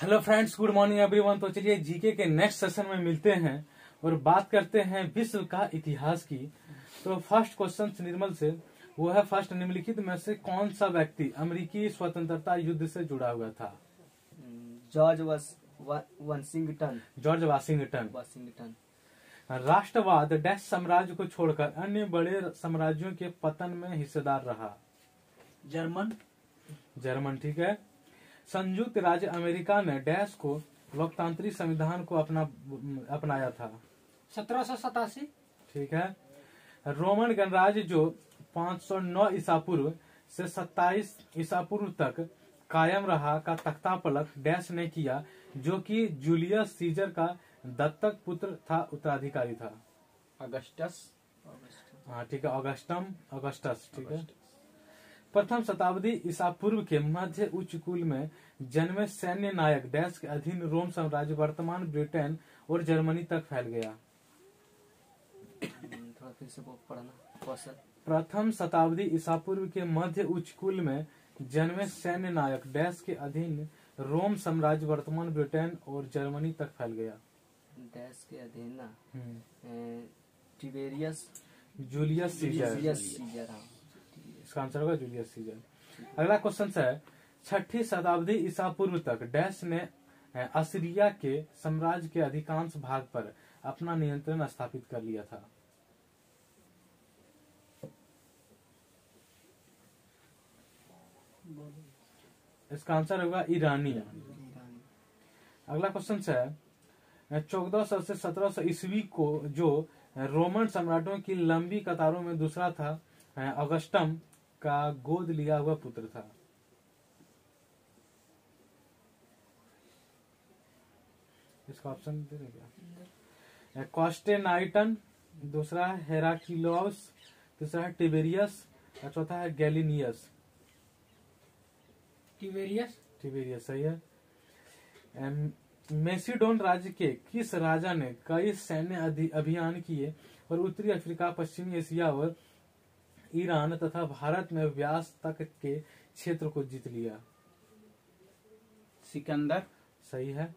Hello friends, good morning everyone. तो चलिए GK के नेक्स्ट सेशन में मिलते हैं और बात करते हैं विश्व का इतिहास की। तो फर्स्ट क्वेश्चन निर्मल से वो है, फर्स्ट निम्नलिखित में से कौन सा व्यक्ति अमेरिकी स्वतंत्रता युद्ध से जुड़ा हुआ था? George Washington. George Washington. Washington. राष्ट्रवाद डैश साम्राज्य को छोड़कर अन्य बड़े साम्राज्यों के पतन में हिस्सेदार रहा? जर्मन। जर्मन, ठीक है। संयुक्त राज्य अमेरिका ने डैश को लोकतांत्रिक संविधान को अपनाया था? 1787। ठीक है। रोमन गणराज्य जो 509 ईसा पूर्व से 27 ईसा पूर्व तक कायम रहा का तख्ता पलट डैश ने किया, जो कि जूलियस सीजर का दत्तक पुत्र था, उत्तराधिकारी था? अगस्टस। हाँ, ठीक है। अगस्टस, ठीक है। प्रथम शताब्दी ईसा पूर्व के मध्य उच्च कुल में जन्मे सैन्य नायक डैश के अधीन रोम साम्राज्य वर्तमान ब्रिटेन और जर्मनी तक फैल गया? थोड़ा फिर से पढ़ना। प्रथम शताब्दी ईसा पूर्व के मध्य उच्च कुल में जन्मे सैन्य नायक डैश के अधीन रोम साम्राज्य वर्तमान ब्रिटेन और जर्मनी तक फैल गया? डैश के अधीन ना टिबेरियस जूलियस सीजर। इसका आंसर होगा जूलियस सीजर। अगला क्वेश्चन है, छठी शताब्दी ईसा पूर्व तक डैश ने असीरिया के साम्राज्य के अधिकांश भाग पर अपना नियंत्रण स्थापित कर लिया था? इसका आंसर होगा ईरानी। अगला क्वेश्चन है, 1400 से 1700 ईस्वी को जो रोमन सम्राटों की लंबी कतारों में दूसरा था, अगस्टम का गोद लिया हुआ पुत्र था? इसका ऑप्शन दे दें क्या? कॉस्टेनाइटन, दूसरा है हेराक्लियोस, तीसरा है टिबेरियस और चौथा है गैलिनियस? टिबेरियस सही है। मेसिडोन राज्य के किस राजा ने कई सैन्य अभियान किए और उत्तरी अफ्रीका, पश्चिमी एशिया और ईरान तथा भारत में व्यास तक के क्षेत्र को जीत लिया? सिकंदर। सही है।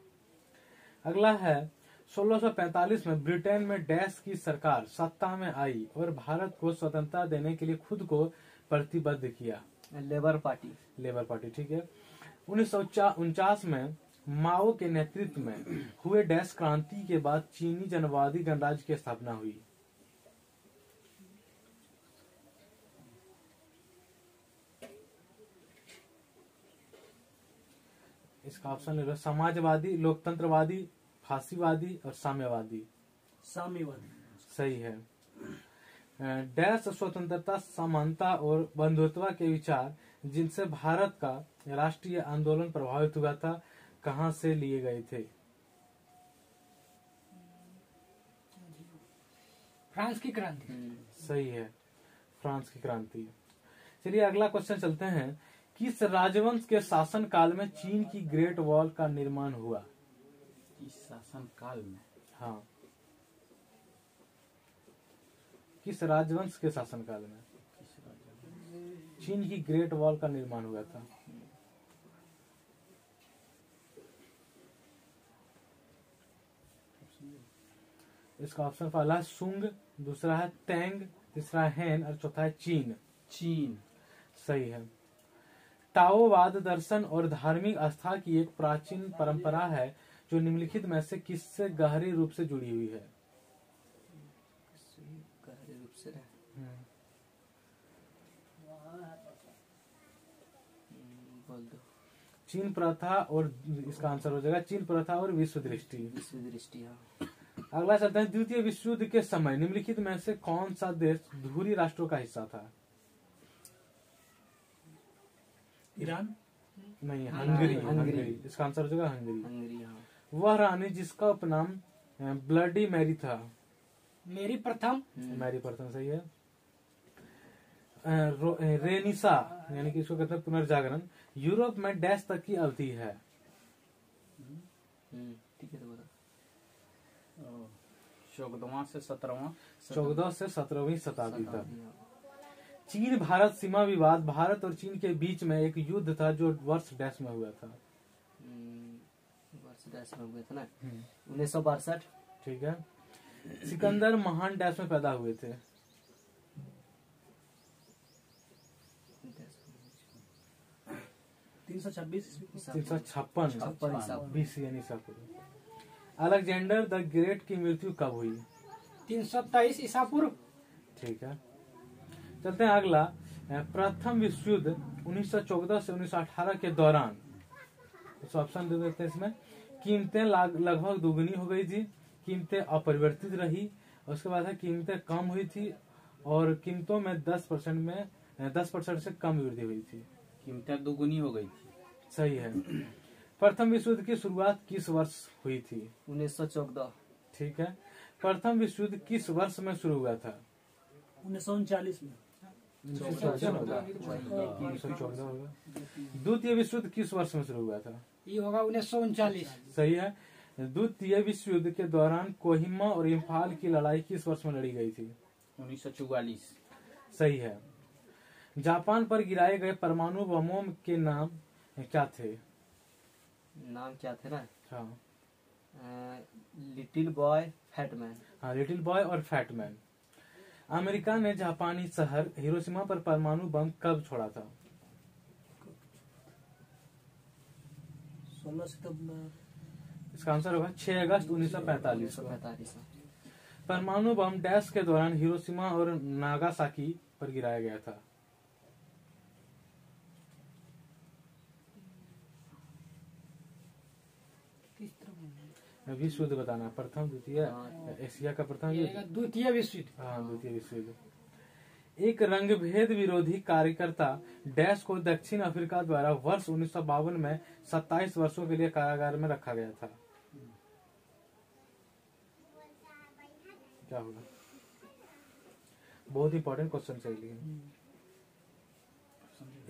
अगला है, 1645 में ब्रिटेन में डैश की सरकार सत्ता में आई और भारत को स्वतंत्रता देने के लिए खुद को प्रतिबद्ध किया? लेबर पार्टी, ठीक है। 1949 में माओ के नेतृत्व में हुए डैश क्रांति के बाद चीनी जनवादी गणराज्य की स्थापना हुई? इसका ऑप्शन है समाजवादी, लोकतंत्रवादी, फांसीवादी और साम्यवादी? सही है। डैश स्वतंत्रता, समानता और बंधुत्व के विचार जिनसे भारत का राष्ट्रीय आंदोलन प्रभावित हुआ था, कहां से लिए गए थे? फ्रांस की क्रांति। सही है, फ्रांस की क्रांति। चलिए अगला क्वेश्चन चलते हैं, किस राजवंश के शासन काल में चीन की ग्रेट वॉल का निर्माण हुआ? इस शासन काल में? हाँ, किस राजवंश के शासन काल में चीन की ग्रेट वॉल का निर्माण हुआ था? इसका ऑप्शन पहला है सुंग, दूसरा है तेंग, तीसरा है हैन और चौथा है चीन। सही है। ताओवाद दर्शन और धार्मिक आस्था की एक प्राचीन परंपरा है जो निम्नलिखित में से किससे गहरे रूप से जुड़ी हुई है? गहरे रूप से बोल दो। चीन प्रथा और इसका आंसर हो जाएगा चीन प्रथा और विश्व दृष्टि। हाँ। अगला चलते हैं, द्वितीय विश्व युद्ध के समय निम्नलिखित में से कौन सा देश धुरी राष्ट्रों का हिस्सा था? ईरान नहीं, हंगरी। इसका आंसर हो जाएगा हंगरी। हाँ। वह रानी जिसका उपनाम ब्लडी मैरी था? मेरी प्रथम। सही है। रेनिसा यानी कि इसको कहते हैं पुनर्जागरण, यूरोप में डैश तक की अवधि है? ठीक है, तो बता। 14 से 17वां। 14 से 17वीं शताब्दी तक। चीन भारत सीमा विवाद भारत और चीन के बीच में एक युद्ध था जो वर्ष डैश में हुआ था? डैश में हुए थे ना 1962। ठीक है। सिकंदर महान डैश में पैदा हुए थे। 356 BC यानी ईसा पूर्व। अलेक्जेंडर द ग्रेट की मृत्यु कब हुई? 323 ईसा पूर्व। ठीक है, चलते हैं अगला। प्रथम विश्व युद्ध 1914 से 1918 के दौरान, तो ऑप्शन दे देते हैं इसमें। कीमतें लगभग दुगनी हो गई थी, कीमतें अपरिवर्तित रही, उसके बाद है कीमतें कम हुई थी और कीमतों में 10% से कम वृद्धि हुई थी। कीमतें दोगुनी हो गई थी। सही है। प्रथम विश्व युद्ध की शुरुआत किस वर्ष हुई थी? 1914। ठीक है। प्रथम विश्व युद्ध किस वर्ष में शुरू हुआ था? 1939 में। 1914 होगा। द्वितीय विश्व युद्ध किस वर्ष में शुरू हुआ था? ये होगा 1939। सही है। द्वितीय विश्व युद्ध के दौरान कोहिमा और इम्फाल की लड़ाई किस वर्ष में लड़ी गई थी? 1944। सही है। जापान पर गिराए गए परमाणु बमों के नाम क्या थे? नाम क्या थे ना? हाँ, लिटिल बॉय फैटमैन। हाँ, लिटिल बॉय और फैटमैन। अमेरिका ने जापानी शहर हिरोशिमा पर परमाणु बम कब छोड़ा था? 16 सितंबर। इसका आंसर होगा 6 अगस्त 1945 को। 1945। परमाणु बम डैश के दौरान हिरोशिमा और नागासाकी पर गिराया गया था? विश्व युद्ध बताना, प्रथम द्वितीय, एशिया का प्रथम युद्ध, द्वितीय विश्व युद्ध। हाँ, द्वितीय विश्व युद्ध। एक रंगभेद विरोधी कार्यकर्ता डैश को दक्षिण अफ्रीका द्वारा वर्ष 1952 में 27 वर्षों के लिए कारागार में रखा गया था। क्या होगा? बहुत इंपॉर्टेंट क्वेश्चन चाहिए।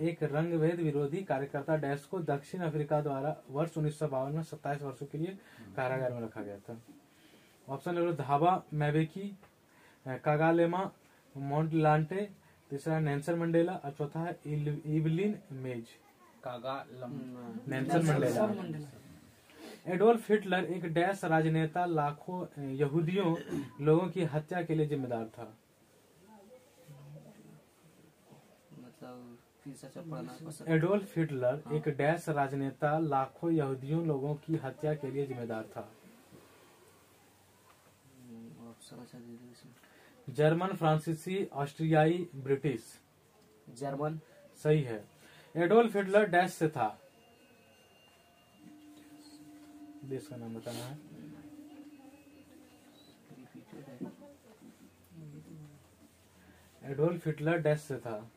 एक रंगभेद विरोधी कार्यकर्ता डैश को दक्षिण अफ्रीका द्वारा वर्ष 1952 में 27 वर्षों के लिए कारागार में रखा गया था। ऑप्शन नंबर धाबा मैबेकी, कागालेमा मोंटलांटे, तीसरा नेल्सन मंडेला और चौथा है इवलिन मेज। Nelson Mandela. एडोल्फ हिटलर एक डैश राजनेता लाखों यहूदियों लोगों की हत्या के लिए जिम्मेदार था? मतलब फिर से पढ़ना। एडोल्फ हिटलर एक डैश राजनेता लाखों यहूदियों लोगों की हत्या के लिए जिम्मेदार था? जर्मन, फ्रांसीसी, ऑस्ट्रियाई, ब्रिटिश। जर्मन। सही है। एडोल्फ हिटलर डैश से था? देश का नाम बताना है। एडोल्फ हिटलर डैश से था?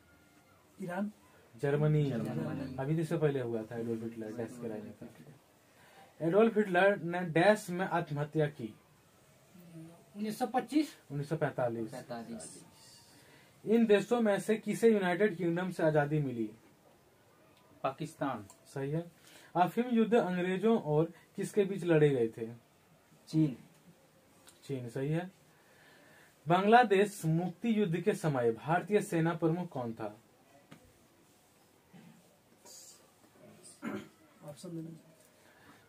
ईरान। जर्मनी। अभी इससे पहले हुआ था एडोल्फ हिटलर डैश के राजनेता। एडोल्फ हिटलर ने डैश में आत्महत्या की? 1925। 1945। इन देशों में से किसे यूनाइटेड किंगडम से आजादी मिली? पाकिस्तान। सही है। अफीम युद्ध अंग्रेजों और किसके बीच लड़े गए थे? चीन। चीन। सही है। बांग्लादेश मुक्ति युद्ध के समय भारतीय सेना प्रमुख कौन था? ऑप्शन देना।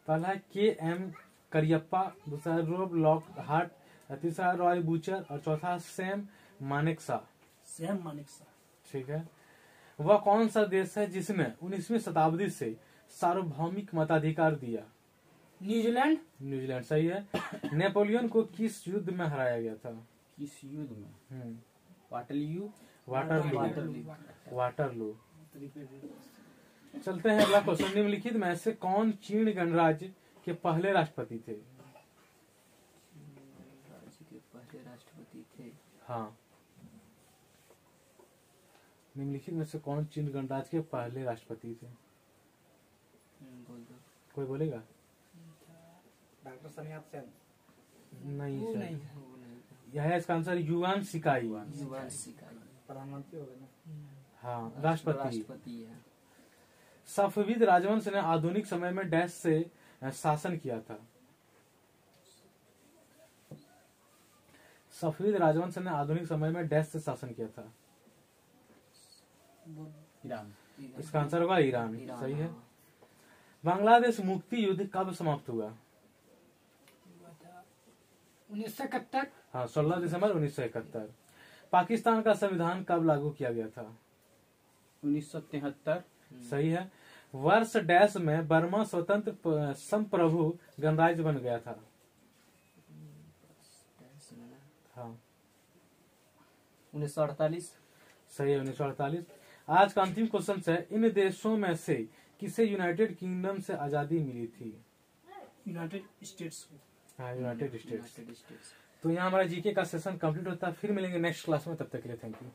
पहला KM करियप्पा, दूसरा रोब लॉक हार्ट, तीसरा रॉय बूचर और चौथा सैम मानेकशॉ। सैम मानेकशॉ। ठीक है। वह कौन सा देश है जिसने 19वीं शताब्दी से सार्वभौमिक मताधिकार दिया? न्यूजीलैंड। न्यूजीलैंड। सही है। नेपोलियन को किस युद्ध में हराया गया था? किस युद्ध में? वाटरलू। चलते हैं अगला क्वेश्चन। निम्नलिखित में से कौन चीन गणराज्य के पहले राष्ट्रपति थे? पहले राष्ट्रपति थे। हाँ, निम्नलिखित में से कौन चीन गणराज्य के पहले राष्ट्रपति थे? बोल दो। कोई बोलेगा? डॉक्टर सनियात सेन। नहीं सर, नहीं। यह है इसका आंसर युआन शिकाई। प्रधानमंत्री हो गए ना। हाँ, राष्ट्रपति। राष्ट्रपति है। सफविद राजवंश ने आधुनिक समय में डैश से शासन किया था? सफविद राजवंश ने आधुनिक समय में डैश से शासन किया था? ईरान। इसका आंसर होगा ईरान। सही है। बांग्लादेश मुक्ति युद्ध कब समाप्त हुआ? 1971। हाँ, 16 दिसंबर 1971। पाकिस्तान का संविधान कब लागू किया गया था? 1973। सही है। वर्ष डैश में बर्मा स्वतंत्र संप्रभु गणराज्य बन गया था? हाँ, 1948। सही है, 1948। आज का अंतिम क्वेश्चन है, इन देशों में से किसे यूनाइटेड किंगडम से आजादी मिली थी? United states. हाँ, यूनाइटेड स्टेट्स। United states. तो यहाँ हमारा जीके का सेशन कंप्लीट होता है। फिर मिलेंगे नेक्स्ट क्लास में, तब तक के लिए थैंक यू।